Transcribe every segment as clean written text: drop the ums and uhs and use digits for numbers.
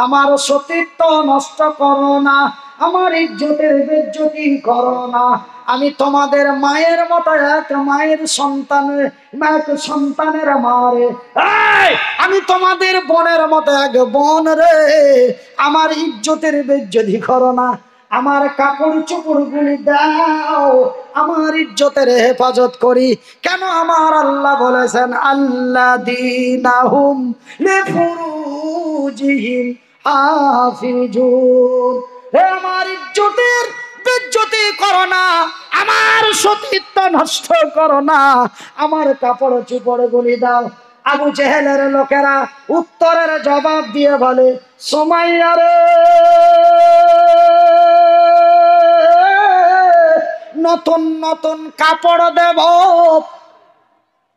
আমার সতীত্ব নষ্ট করো না, আমার ইজ্জতের বেজ্জতি করো না। আমি তোমাদের মায়ের মতো এক মায়ের সন্তানের এক সন্তানের মা রে, আমি তোমাদের বোনের মতো এক বোন রে, আমার ইজ্জতের বেজ্জতি করো না, আমার কাপড় চোপড় গুলি দাও, আমার ইজ্জতের হেফাজত করি। কেন আমার আল্লাহ বলেছেন আল্লাযীনাহুম লিফুরুজিহিম হাফিজুন। হে আমার ইজ্জতের বেজ্জতি করো না, আমার সতীত্ব নষ্ট করো না, আমার কাপড় চোপড় গুলি দাও। আবু জেহেলের লোকেরা উত্তরের জবাব দিয়ে বলে, সুমাইয়া রে, নতুন নতুন কাপড় দেব।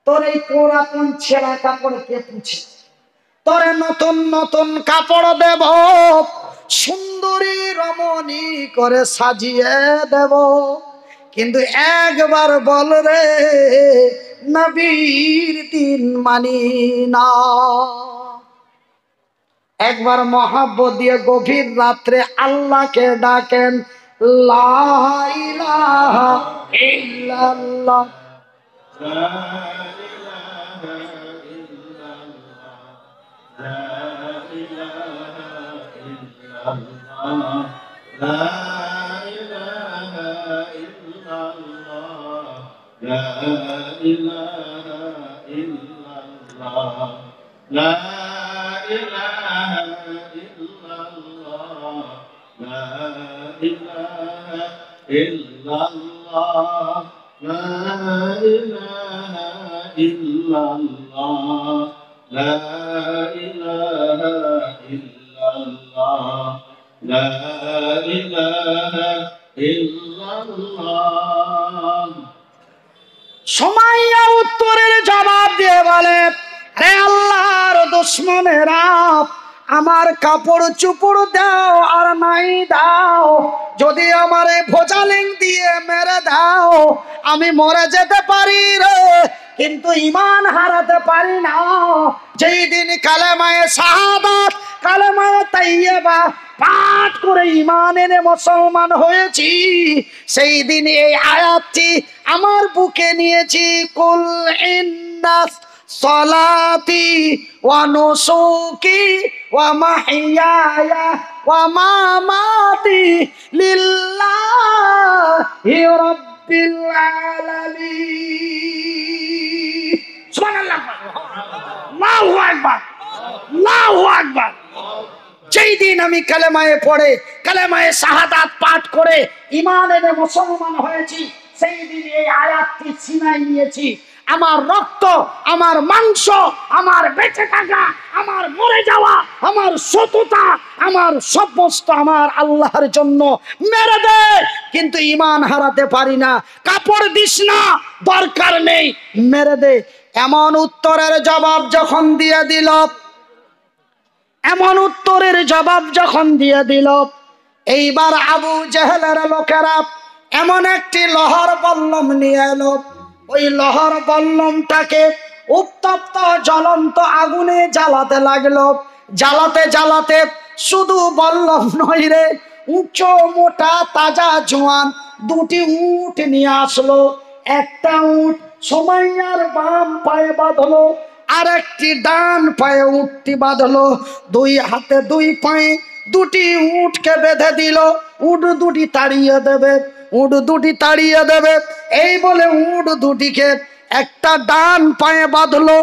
তোর এই পুরাতন ছেঁড়া কাপড় কে পুছে? তোরে নতুন নতুন কাপড় দেব, সুন্দরী রমণী করে সাজিয়ে দেব। কিন্তু একবার বল রে, নবীর দিন মানি না। একবার মহাব্বত দিয়ে গভীর রাত্রে আল্লাহকে ডাকেন, লা ইলাহা ইল্লাল্লাহ, লা ইলাহা ইল্লাল্লাহ, লা ইলাহা ইল্লাল্লাহ, লা ইলাহা ইল্লাল্লাহ, লা ইলাহা ইল্লাল্লাহ, লা ইলাহা ইল্লাল্লাহ, লা ইলাহা ইল্লাল্লাহ, লা ইলাহা ইল্লাল্লাহ, লা ইলাহা ইল্লাল্লাহ, লা ইলাহা ইল্লাল্লাহ। সুমাইয়া উত্তরের জবাব দিয়ে বলে, হে আল্লাহর দুশমনেরা, আমার কাপড় চোপড় দাও আর নাই দাও, যদি আমারে ভোজালিং দিয়ে মেরে দাও আমি মরে যেতে পারি রে, কিন্তু ঈমান হারাতে পারি না। যেই দিন কালেমায়ে শাহাদাত, কালেমায়ে তাইয়্যিবা পাঠ করে ঈমান এনে মুসলমান হয়েছি, সেই দিন এই আয়াতটি আমার বুকে নিয়েছি। কুল ইন্নাস সালাতি ওয়া নুসুকি ওয়া মাহইয়ায়া ওয়া মামাতি লিল্লাহি রাব্বিল আলামিন। সুবহানাল্লাহ, আল্লাহু আকবার, আল্লাহু আকবার। যেই দিন আমি কালেমায়ে পড়ে, কালেমায়ে শাহাদাত পাঠ করে ঈমান এনে মুসলমান হয়েছি, সেই দিন এই আয়াতটি সিনায় নিয়েছি। আমার রক্ত, আমার মাংস, আমার বেঁচে থাকা, আমার মরে যাওয়া, আমার সততা, আমার সমস্ত আমার আল্লাহর জন্য মেরে দে, কিন্তু ঈমান হারাতে পারি না। কাপড় দিস না, দরকার নেই, মেরে দে। এমন উত্তরের জবাব যখন দিয়ে দিল, এমন উত্তরের জবাব যখন দিয়ে দিল, এইবার আবু জেহেলের লোকেরা এমন একটি লহর বল্লম নিয়ে এলো। ওই লহর বল্লমটাকে উত্তপ্ত জ্বলন্ত আগুনে জ্বালাতে লাগলো। জ্বালাতে জ্বালাতে শুধু বল্লম নয় রে, উঁচু মোটা তাজা জোয়ান দুটি উট নিয়ে আসলো। একটা উট সুমাইয়ার বাম পায়ে বাঁধলো, আর একটি ডান পায়ে উটটি বাঁধলো। দুই হাতে দুই পায়ে দুটি উটকে বেঁধে দিল। উট দুটি তাড়িয়ে দেবে, উট দুটি তাড়িয়ে দেবে, এই বলে উট দুটিকে একটা ডান পায়ে বাঁধলো,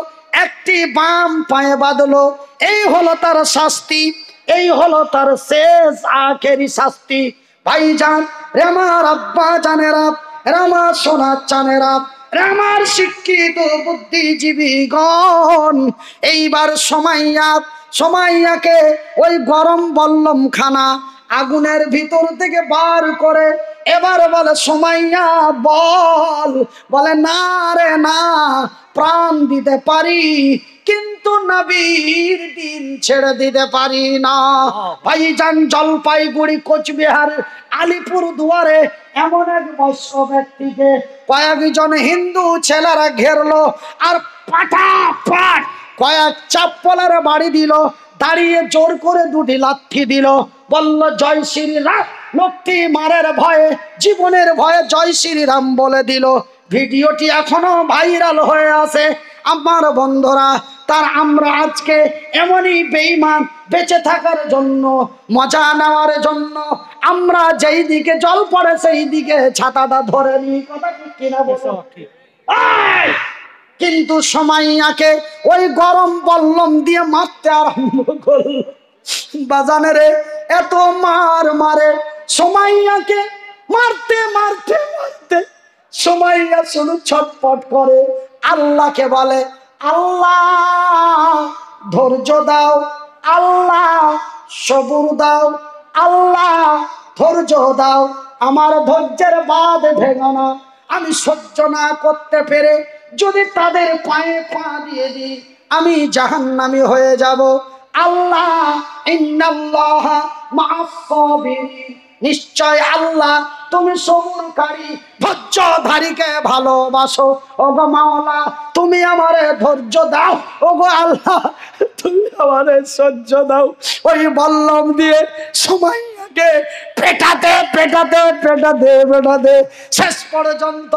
একটি বাম পায়ে বাঁধলো। এই হলো তার শাস্তি, এই হলো তার শেষ আখেরি শাস্তি। ভাইজান, আমার আব্বা জানেরা, আমার সোনার চানেরা, আমার শিক্ষিত বুদ্ধিজীবীগণ, এইবার সুমাইয়াকে ওই গরম বল্লম খানা আগুনের ভিতর থেকে বার করে এবার বলে, সুমাইয়া বল। বলে, না রে না, প্রাণ দিতে পারি কিন্তু নবীর দিন ছেড়ে দিতে পারি না। ভাইজান, জলপাইগুড়ি, কোচবিহার, আলিপুর দুয়ারে এমন এক বয়স্ক ব্যক্তিকে কয়েকজন হিন্দু ছেলেরা ঘেরলো আর পাঠাপাঠ কয়েক চাপ্পলের বাড়ি দিল। দাঁড়িয়ে জোর করে দুটি লাথি দিল, বলল জয় শ্রীরাম। লোকটি মারের ভয়ে, জীবনের ভয়ে জয় শ্রীরাম বলে দিল। ভিডিওটি এখনো ভাইরাল হয়ে আছে আমার বন্ধুরা। তার আমরা আজকে এমনই বেঈমান, বেঁচে থাকার জন্য, মজা নেওয়ার জন্য আমরা যেই দিকে জল পড়ে সেই দিকে ছাতাটা ধরে নিই। কথা ঠিক কিনা বলো? কিন্তু সুমাইয়াকে ওই গরম বল্লম দিয়ে মারতে আরম্ভ করল। বাজানে রে, এত মার মারে সুমাইয়াকে, মারতে মারতে মারতে সুমাইয়া শুধু ছটফট করে, আল্লাহকে বলে, আল্লাহ ধৈর্য দাও, আল্লাহ সবুর দাও, আল্লাহ ধৈর্য দাও, আমার ধৈর্যের বাঁধ ভেঙো না। আমি সহ্য না করতে পেরে যদি তাদের পায়ে পা দিয়ে দিই, আমি জাহান্নামী হয়ে যাব। আল্লাহ ইন্নাল্লাহ মা'আস সাবিরিন, নিশ্চয় আল্লাহ তুমি সবুরকারী ধৈর্যধারীকে ভালোবাসো। ওগো মাওলা, তুমি আমারে ধৈর্য দাও, ওগো আল্লাহ তুমি আমারে সহ্য দাও। ওই বল্লম দিয়ে সুমাইয়াকে পেটাতে পেটাতে পেটাতে পেটাতে শেষ পর্যন্ত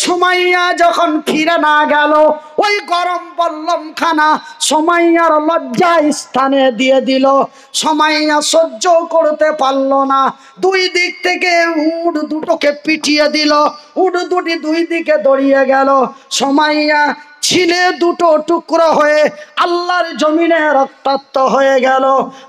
সুমাইয়া যখন ফিরে না গেল, ওই গরম বল্লম খানা সুমাইয়ার লজ্জা স্থানে দিয়ে দিল। সুমাইয়া সহ্য করতে পারল না, দুই দিক থেকে উট দুটোকে পিটিয়ে দিল। উট দুটি দুই দিকে দড়িয়ে গেল। সুমাইয়া ছিলে দুটো টুকরো হয়ে আল্লাহর জমিনে রক্তাক্ত হয়ে গেল।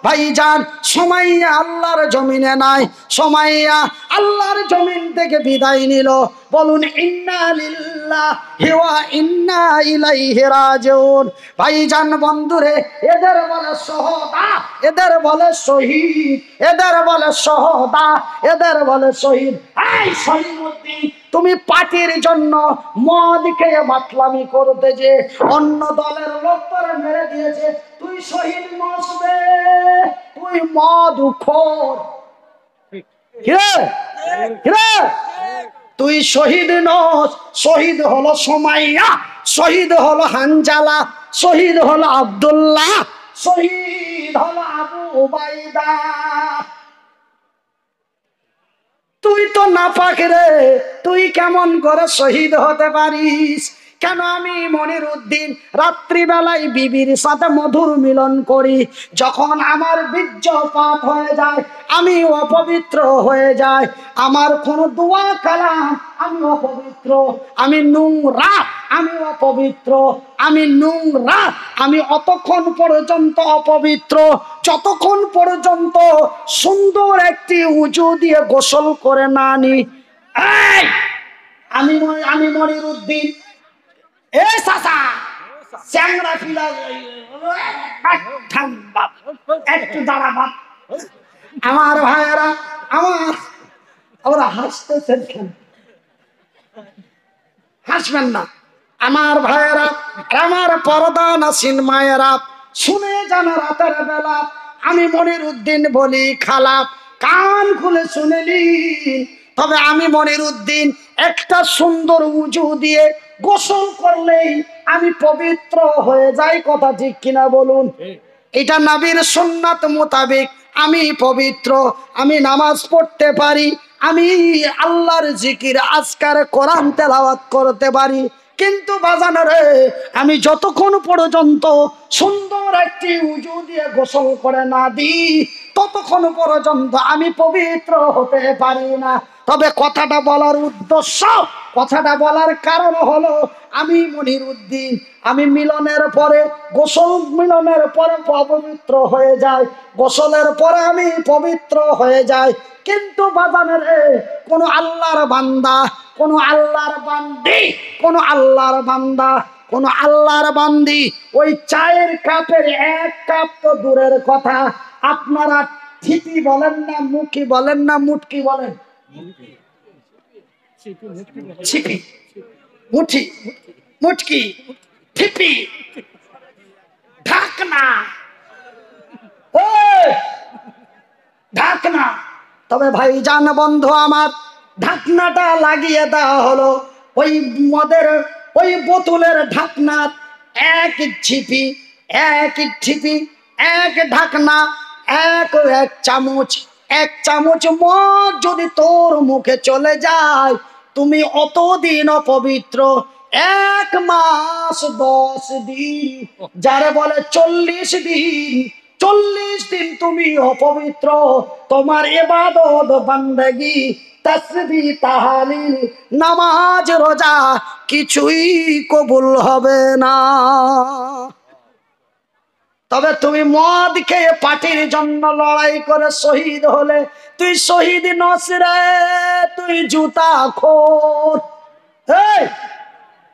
ভাইজান, সুমাইয়া আল্লাহর জমিনে নাই, সুমাইয়া আল্লাহর জমিন থেকে বিদায় নিল। বলুন ইন্না লিল্লাহি ওয়া ইন্না ইলাইহি রাজিউন। ভাইজান বন্ধুরে, এদের বলে শহদা, এদের বলে শহীদ, এদের বলে শহদা, এদের বলে শহীদ। এই শহীদুদ্দিন, তুমি পার্টির জন্য মদ খেয়ে মাতলামি করতে যে অন্য দলের লোক তোরে মেরে দিয়েছে, তুই শহীদ নসবে, তুই মদখোর। কিরে কিরে, তুই শহীদ নস। শহীদ হলো সুমাইয়া, শহীদ হলো হানজালা, শহীদ হলো আব্দুল্লাহ, শহীদ হলো আবু উবাইদা। তুই তো নাপাক রে, তুই কেমন করে শহীদ হতে পারিস? কেন আমি মনিরউদ্দিন রাত্রিবেলায় বিবির সাথে মধুর মিলন করি, যখন আমার বীর্যপাত হয়ে যায়, আমি অপবিত্র হয়ে যাই, আমার কোনো দোয়া কালাম আমি অপবিত্র, আমি নোংরা, আমি অপবিত্র, আমি নোংরা, আমি অতক্ষণ পর্যন্ত অপবিত্র যতক্ষণ পর্যন্ত সুন্দর একটি উজু দিয়ে গোসল করে না নি। আমি মনিরউদ্দিন, এ চাচা চ্যাংরা পিলা, একটু দাঁড়া বাপ। আমার ভাইয়েরা, আমার ওরা হাসতেছেন কেন? হাসবেন না আমার ভাইয়েরা, আমার পর্দা নাসিন মায়েরা, শুনে যান রাতের বেলা আমি মনিরউদ্দিন বলি খালা, কান খুলে শুনে নিন। তবে আমি মনিরউদ্দিন একটা সুন্দর উজু দিয়ে গোসল করলেই আমি পবিত্র হয়ে যাই। কথা ঠিক কিনা বলুন? এটা নবীর সুন্নাত মোতাবেক আমি পবিত্র, আমি নামাজ পড়তে পারি, আমি আল্লাহর জিকির আজকার কোরআন তেলাওয়াত করতে পারি। কিন্তু বাজানো রে, আমি যতক্ষণ পর্যন্ত সুন্দর একটি উজু দিয়ে গোসল করে না দিই, ততক্ষণ পর্যন্ত আমি পবিত্র হতে পারি না। তবে কথাটা বলার উদ্দেশ্য, কথাটা বলার কারণ হলো, আমি মনিরউদ্দিন, আমি মিলনের পরে গোসল, মিলনের পরে অপবিত্র হয়ে যায়, গোসলের পরে আমি পবিত্র হয়ে যাই। কিন্তু বাজানের কোন আল্লাহর বান্দা, কোন আল্লাহর বান্দি, কোন আল্লাহর বান্দা, কোন আল্লাহর বান্দি ওই চায়ের কাপের এক কাপ তো দূরের কথা, আপনারা ঠিপি বলেন না, মুখি বলেন না, মুটকি বলেন, ছিপি, মুঠি, মুটকি, ঠিপি, ঢাকনা, ঢাকনা। তবে ভাই জান বন্ধু আমার, ঢাকনাটা লাগিয়ে দেওয়া হলো ওই মদের ওই বোতলের ঢাকনার এক ছিপি, এক ঠিপি, এক ঢাকনা, এক চামচ, এক চামচ মদ যদি তোর মুখে চলে যায়, তুমি অতদিন অপবিত্র। 1 মাস 10 দিন, যারে বলে 40 দিন, 40 দিন তুমি অপবিত্র। তোমার ইবাদত বান্দেগি, তাসবিহ তাহলিল, নামাজ রোজা কিছুই কবুল হবে না। তবে তুমি মদ খেয়ে পার্টির জন্য লড়াই করে শহীদ হলে, তুই শহীদ নস রে, তুই জুতা খোর। এই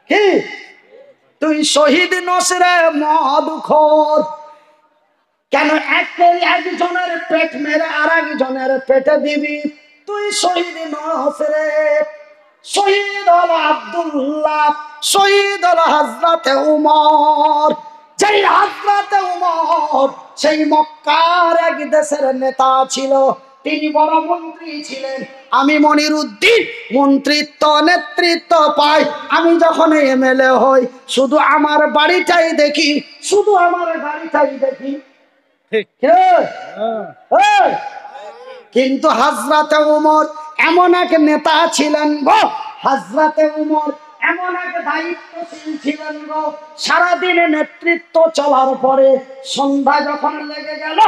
কি, তুই শহীদ নস রে, মদ খোর। কেন একজনের পেট মেরে আর একজনের পেটে দিবি? তুই শহীদ নস রে। শহীদ হলো আব্দুল্লাহ, শহীদ হলো হযরতে উমর। যেই হযরতে উমর সেই মক্কার এক দেশের নেতা ছিল, তিনি বড় মন্ত্রী ছিলেন। আমি মনিরুদ্দিন মন্ত্রিত্ব নেতৃত্ব পাই, আমি যখন এমএলএ হই শুধু আমার বাড়িটাই দেখি, শুধু আমার গাড়িটাই দেখি। কিন্তু হযরতে উমর এমন এক নেতা ছিলেন গো, হযরতে উমর এমন এক দায়িত্বশীল ছিলেন গো। সারাদিনে নেতৃত্ব চলার পরে সন্ধ্যা যখন লেগে গেল,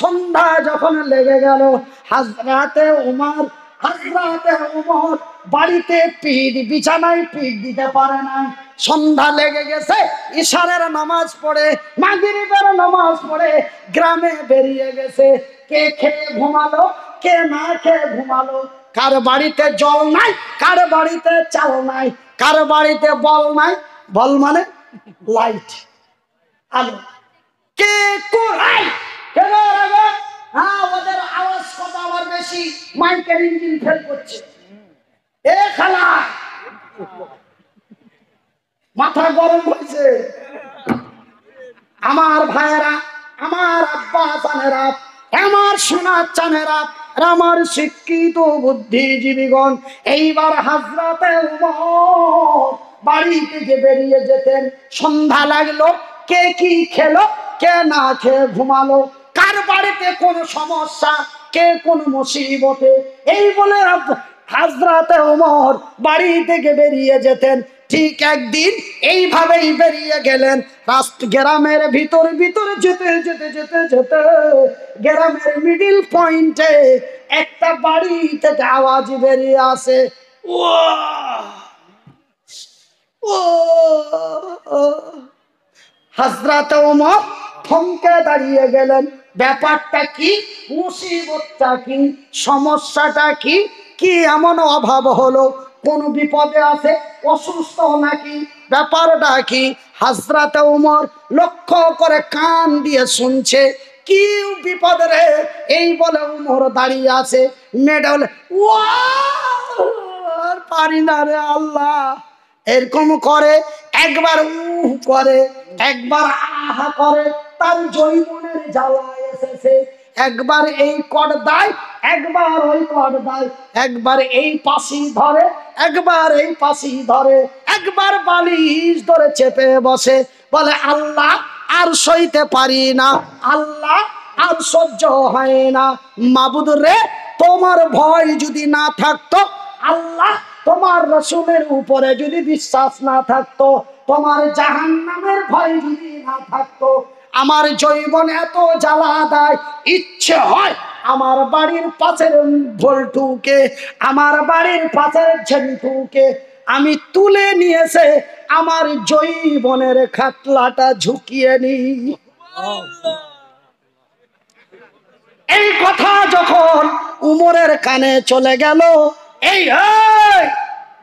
সন্ধ্যা যখন লেগে গেল, হযরতে উমর বাড়িতে পিঠ, বিছানায় পিঠ দিতে পারে না। সন্ধ্যা লেগে গেছে, ইশারের নামাজ পড়ে, মাগরিবের নামাজ পড়ে গ্রামে বেরিয়ে গেছে। কে খেয়ে ঘুমালো, কে না খেয়ে ঘুমালো। কার বাড়িতে জল নাই, কার বাড়িতে চাল নাই, কার বাড়িতে বল নাই। বল মানে লাইট, আলো। কে কোথায়? ওদের আওয়াজ কত আবার বেশি, মাইকের ইঞ্জিন ফেল করছে। এ খালা, মাথা গরম হয়েছে। আমার ভাইয়েরা, আমার আব্বা জানেরা, আমার সোনা চানেরা, আমার শিক্ষিত বুদ্ধিজীবীগণ, এইবার হযরতে উমর বাড়ি থেকে বেরিয়ে যেতেন। সন্ধ্যা লাগলো, কে কি খেলো, কে না খেয়ে ঘুমালো, কার বাড়িতে কোন সমস্যা, কে কোন মুসিবতে, এই বলে হযরতে উমর বাড়ি থেকে বেরিয়ে যেতেন। ঠিক একদিন এইভাবেই বেরিয়ে গেলেন, গ্রামের ভিতর যেতে যেতে যেতে যেতে গ্রামের মিডিল পয়েন্টে একটা বাড়ি থেকে আওয়াজ বেরিয়ে আসে, হযরতে ওমর থমকে দাঁড়িয়ে গেলেন। ব্যাপারটা কি, মুসিবতটা কি, সমস্যাটা কি, কি এমন অভাব হলো, কোন বিপদে আছে, অসুস্থ নাকি, ব্যাপারটা কি? হযরতে ওমর লক্ষ্য করে কান দিয়ে শুনছে, কি বিপদ রে? এই বলে ওমর দাঁড়িয়ে আছে। মেয়েটা বলে, পারি না রে আল্লাহ। এরকম করে, একবার করে, একবার আহা করে, তার জৈবনের জ্বালা এসেছে। একবার এই কর দেয়, একবার ওই কর দেয়, একবার এই পাশি ধরে, একবার এই পাশি ধরে, একবার বালিশ ধরে চেপে বসে, বলে আল্লাহ আর সইতে পারি না, আল্লাহ আর সহ্য হয় না। মাবুদ রে, তোমার ভয় যদি না থাকতো, আল্লাহ তোমার রাসূলের উপরে যদি বিশ্বাস না থাকতো, তোমার জাহান্নামের ভয় যদি না থাকতো, আমার জৈবন এত জ্বালা দেয়, ইচ্ছে হয় আমার বাড়ির পাশের ভোল্টুকে, আমার বাড়ির পাশের ঝেন্টুকে আমি তুলে নিয়েছে আমার জৈবনের খাটলাটা ঝুঁকিয়ে নি। এই কথা যখন উমরের কানে চলে গেল, এই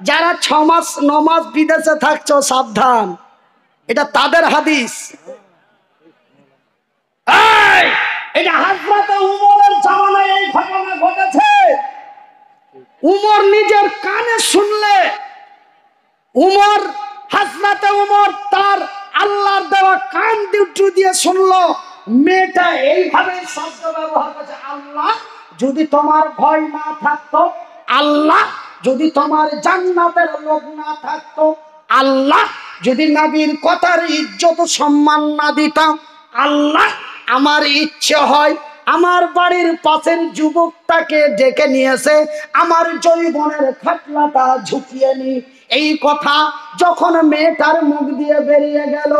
যারা 6 মাস 9 মাস বিদেশে থাকছো সাবধান, এটা তাদের হাদিস। এটা হযরতে উমরের জামানায় এই ঘটনা ঘটেছে। উমর নিজের কানে শুনলে, উমর হযরতে উমর তার আল্লাহর দেওয়া কান দুটো দিয়ে শুনলো। মেয়েটা এইভাবে শব্দ ব্যবহার করছে, আল্লাহ যদি তোমার ভয় না থাকতো, আল্লাহ যদি তোমার জান্নাতের লোভ না থাকতো, আল্লাহ যদি নবীর কথার ইজ্জত সম্মান না দিতাম, আল্লাহ আমার ইচ্ছে হয় আমার বাড়ির পাশের যুবকটাকে ডেকে নিয়েছে আমার যৌবনের খাটলাটা ঝুঁকিয়ে নি। এই কথা যখন মেয়েটার মুখ দিয়ে বেরিয়ে গেল,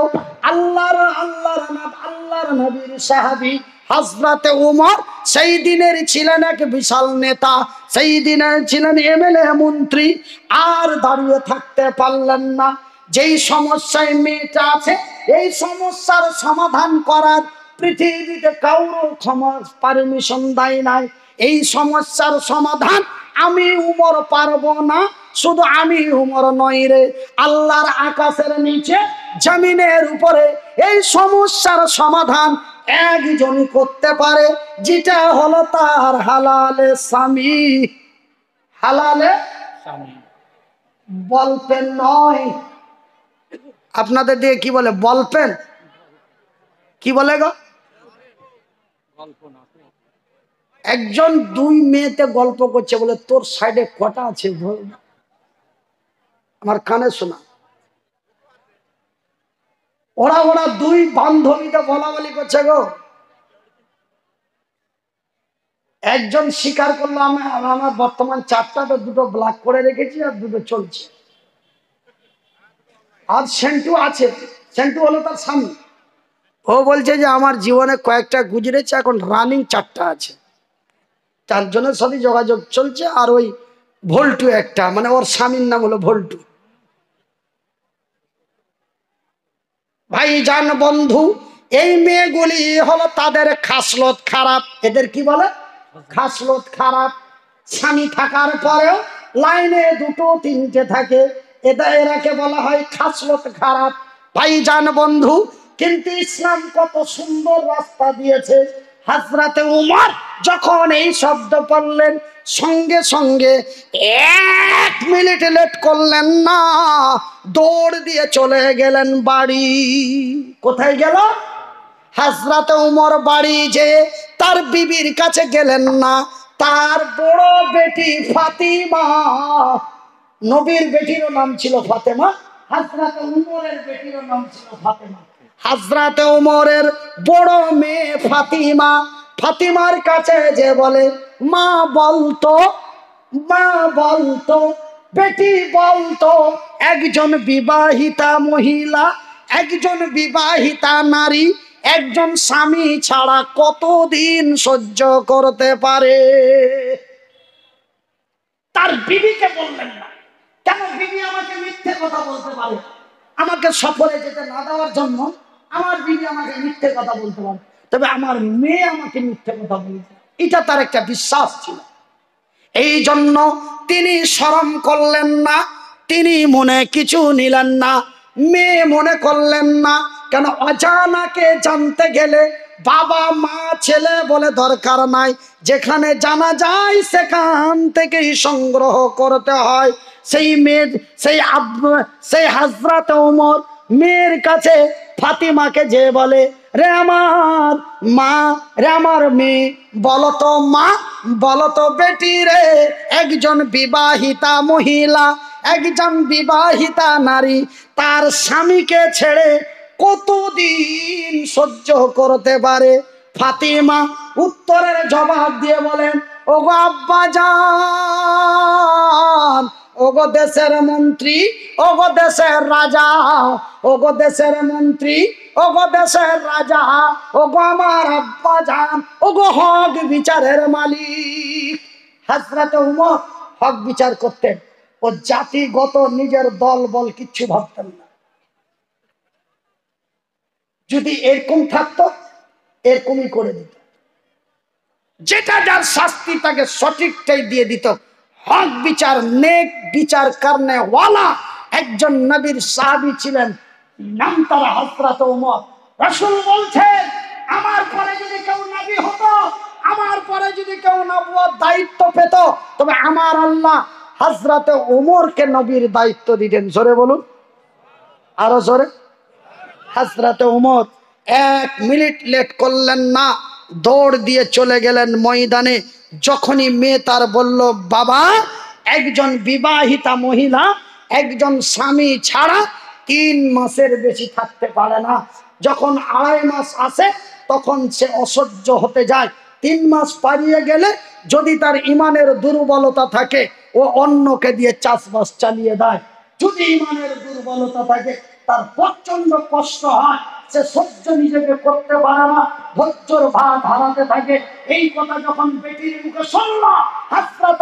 আল্লাহর নবীর সাহাবী হযরতে উমর সেই দিনের ছিলেন এক বিশাল নেতা, সেই দিনের ছিলেন এমএলএ মন্ত্রী। আর দাঁড়িয়ে থাকতে পারলেন না। যেই সমস্যায় মেয়েটা আছে এই সমস্যার সমাধান করার পৃথিবীতে কাউর পারমিশন দেয় নাই। এই সমস্যার সমাধান আমি উমর পারবো না। শুধু আমি উমর নই রে, আল্লাহর আকাশের নিচে জমিনের উপরে এই সমস্যার সমাধান একজনই করতে পারে, যেটা হলো তার হালালে স্বামী। হালালে স্বামী, বলপেন নয়। আপনাদের দিয়ে কি বলে বলপেন? কি বলে গো? একজন দুই মেয়েতে গল্প করছে, বলে তোর সাইডে কটা আছে? আমার কানে শোনা। ওরা দুই বান্ধবীতে বলা বলি করছে গো। একজন স্বীকার করলো আমার বর্তমান 4টা, তো 2টো ব্লক করে রেখেছি আর 2টো চলছে। আর সেন্টু আছে, সেন্টু হলো তার স্বামী। ও বলছে যে আমার জীবনে কয়েকটা গুজরেছে, এখন রানিং 4টা আছে। 4 জনের সাথে যোগাযোগ চলছে। আর ওই ভল্টু একটা, মানে ওর স্বামীর নাম হলো ভল্টু। ভাই জান বন্ধু, এই মেয়েগুলি হলো তাদের খাসলত খারাপ। এদের কি বলে? খাসলত খারাপ। স্বামী থাকার পরেও লাইনে 2টো 3টে থাকে, এরাকে বলা হয় খাসলত খারাপ। ভাই জান বন্ধু, কিন্তু ইসলাম কত সুন্দর রাস্তা দিয়েছে। হযরতে উমর যখন এই শব্দ পড়লেন, সঙ্গে সঙ্গে 1 মিনিট লেট করলেন না, দৌড় দিয়ে চলে গেলেন বাড়ি। কোথায় গেল? হযরতে উমর বাড়ি যে তার বিবির কাছে গেলেন না, তার বড় বেটি ফাতিমা, নবীর বেটিরও নাম ছিল ফাতেমা, হযরতে উমরের বেটিরও নাম ছিল ফাতেমা। হযরতে উমরের বড় মেয়ে ফাতিমা, ফাতিমার কাছে যে বলে, মা বলতো, মা বলতো, বেটি বলতো, একজন বিবাহিতা মহিলা, একজন বিবাহিতা নারী একজন স্বামী ছাড়া কতদিন সহ্য করতে পারে? তার বিবিকে বললেন না। কেন? বিবি আমাকে মিথ্যে কথা বলতে পারে, আমাকে সফরে যেতে না দেওয়ার জন্য আমার বিবি আমাকে মিথ্যে কথা বলতে পারে, তবে আমার মেয়ে আমাকে মিথ্যে কথা বলতে, এটা তার একটা বিশ্বাস ছিল। এই জন্য তিনি শরম করলেন না, তিনি মনে কিছু নিলেন না, মেয়ে মনে করলেন না। কেন? অজানাকে জানতে গেলে বাবা মা ছেলে বলে দরকার নাই, যেখানে জানা যায় সেখান থেকেই সংগ্রহ করতে হয়। সেই মেয়ে, সেই হযরতে উমর মেয়ের কাছে ফাতিমাকে যে বলে, রে আমার মা, রে আমার মেয়ে, বলতো মা, বলতো বেটি রে, একজন বিবাহিতা মহিলা, একজন বিবাহিতা নারী তার স্বামীকে ছেড়ে কতদিন সহ্য করতে পারে? ফাতিমা উত্তরের জবাব দিয়ে বলেন, ওগো আব্বাজান, ওগো দেশের মন্ত্রী, ওগো দেশের রাজা, ওগো দেশের মন্ত্রী, ওগো দেশের রাজা, ওগো আমার আব্বাজান, ওগো হক বিচারের মালিক। হযরতে উমর হক বিচার করতেন, ও জাতিগত নিজের দল বল কিচ্ছু ভাবতেন না। যদি এরকম থাকতো এরকমই করে দিত, যেটা যার শাস্তি তাকে সঠিকটাই দিয়ে দিত। হক বিচার, নেক বিচার করনে ওয়ালা একজন নবীর সাহাবী ছিলেন, নাম তার হযরত উমর। রাসূল বলছেন, আমার পরে যদি কেউ নবী হতো, আমার পরে যদি কেউ নবুয়ত দায়িত্ব পেত, তবে আমার আল্লাহ হযরত উমরকে নবীর দায়িত্ব দিতেন। জোরে বলুন, আরো জোরে। হযরত উমর 1 মিনিট লেট করলেন না, দৌড় দিয়ে চলে গেলেন ময়দানে। যখনই মেয়ে তার বলল, বাবা, একজন বিবাহিতা মহিলা একজন স্বামী ছাড়া 3 মাসের বেশি থাকতে পারে না, যখন 2.5 মাস আসে তখন সে অসহ্য হতে যায়। 3 মাস পারিয়ে গেলে যদি তার ইমানের দুর্বলতা থাকে, ও অন্যকে দিয়ে চাষবাস চালিয়ে দেয়। যদি ইমানের দুর্বলতা থাকে, তার প্রচন্ড কষ্ট হয়, সে সহ্য নিজেকে করতে পারে না, ধৈর্যর ভাত হারাতে থাকে। এই কথা যখন বেটির মুখে শুনল, হাসরাত